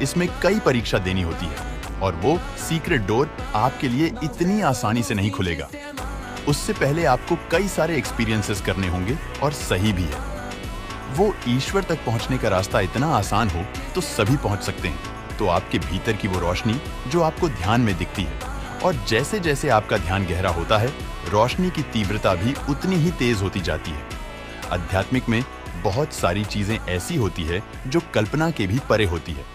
इसमें कई परीक्षा देनी होती है और वो सीक्रेट डोर आपके लिए इतनी आसानी से नहीं खुलेगा। उससे पहले आपको कई सारे एक्सपीरियंसेस करने होंगे और सही भी है। वो ईश्वर तक पहुंचने का रास्ता इतना आसान हो तो सभी पहुंच सकते हैं। तो आपके भीतर की वो रोशनी जो आपको ध्यान में दिखती है, और जैसे जैसे आपका ध्यान गहरा होता है, रोशनी की तीव्रता भी उतनी ही तेज होती जाती है। आध्यात्मिक में बहुत सारी चीजें ऐसी होती है जो कल्पना के भी परे होती है।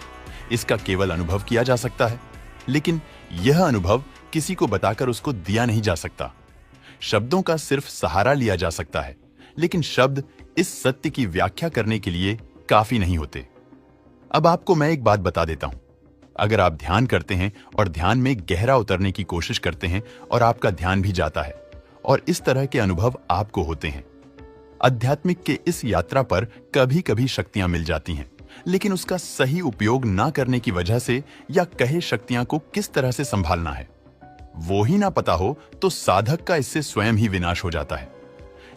इसका केवल अनुभव किया जा सकता है, लेकिन यह अनुभव किसी को बताकर उसको दिया नहीं जा सकता। शब्दों का सिर्फ सहारा लिया जा सकता है, लेकिन शब्द इस सत्य की व्याख्या करने के लिए काफी नहीं होते। अब आपको मैं एक बात बता देता हूं। अगर आप ध्यान करते हैं और ध्यान में गहरा उतरने की कोशिश करते हैं और आपका ध्यान भी जाता है और इस तरह के अनुभव आपको होते हैं। आध्यात्मिक के इस यात्रा पर कभी कभी शक्तियां मिल जाती हैं, लेकिन उसका सही उपयोग ना करने की वजह से, या कहे शक्तियां को किस तरह से संभालना है, वो ही ना पता हो तो साधक का इससे स्वयं ही विनाश हो जाता है।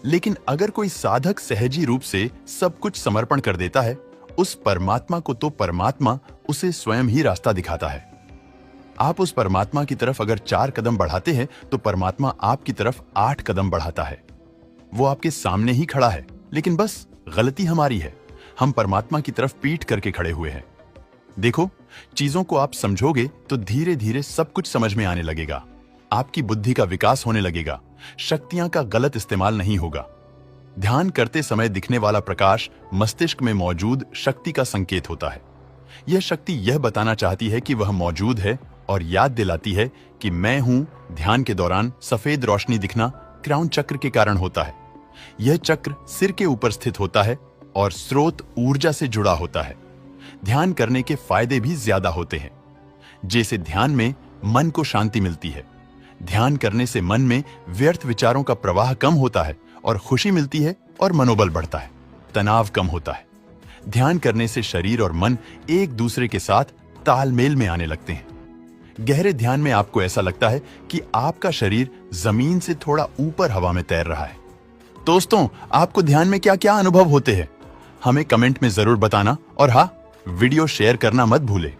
लेकिन अगर कोई साधक सहजी रूप से सब कुछ समर्पण कर देता है, उस परमात्मा को तो परमात्मा उसे स्वयं ही रास्ता दिखाता है। आप उस परमात्मा की तरफ अगर 4 कदम बढ़ाते हैं तो परमात्मा आपकी तरफ 8 कदम बढ़ाता है। वो आपके सामने ही खड़ा है, लेकिन बस गलती हमारी है, हम परमात्मा की तरफ पीठ करके खड़े हुए हैं। देखो, चीजों को आप समझोगे तो धीरे धीरे सब कुछ समझ में आने लगेगा। आपकी बुद्धि का विकास होने लगेगा, शक्तियां का गलत इस्तेमाल नहीं होगा। ध्यान करते समय दिखने वाला प्रकाश मस्तिष्क में मौजूद शक्ति का संकेत होता है। यह शक्ति यह बताना चाहती है कि वह मौजूद है और याद दिलाती है कि मैं हूं। ध्यान के दौरान सफेद रोशनी दिखना क्राउन चक्र के कारण होता है। यह चक्र सिर के ऊपर स्थित होता है और स्रोत ऊर्जा से जुड़ा होता है। ध्यान करने के फायदे भी ज्यादा होते हैं। जैसे ध्यान में मन को शांति मिलती है। ध्यान करने से मन में व्यर्थ विचारों का प्रवाह कम होता है और खुशी मिलती है और मनोबल बढ़ता है, तनाव कम होता है। ध्यान करने से शरीर और मन एक दूसरे के साथ तालमेल में आने लगते हैं। गहरे ध्यान में आपको ऐसा लगता है कि आपका शरीर जमीन से थोड़ा ऊपर हवा में तैर रहा है। दोस्तों, आपको ध्यान में क्या क्या अनुभव होते हैं, हमें कमेंट में जरूर बताना, और हाँ, वीडियो शेयर करना मत भूलें।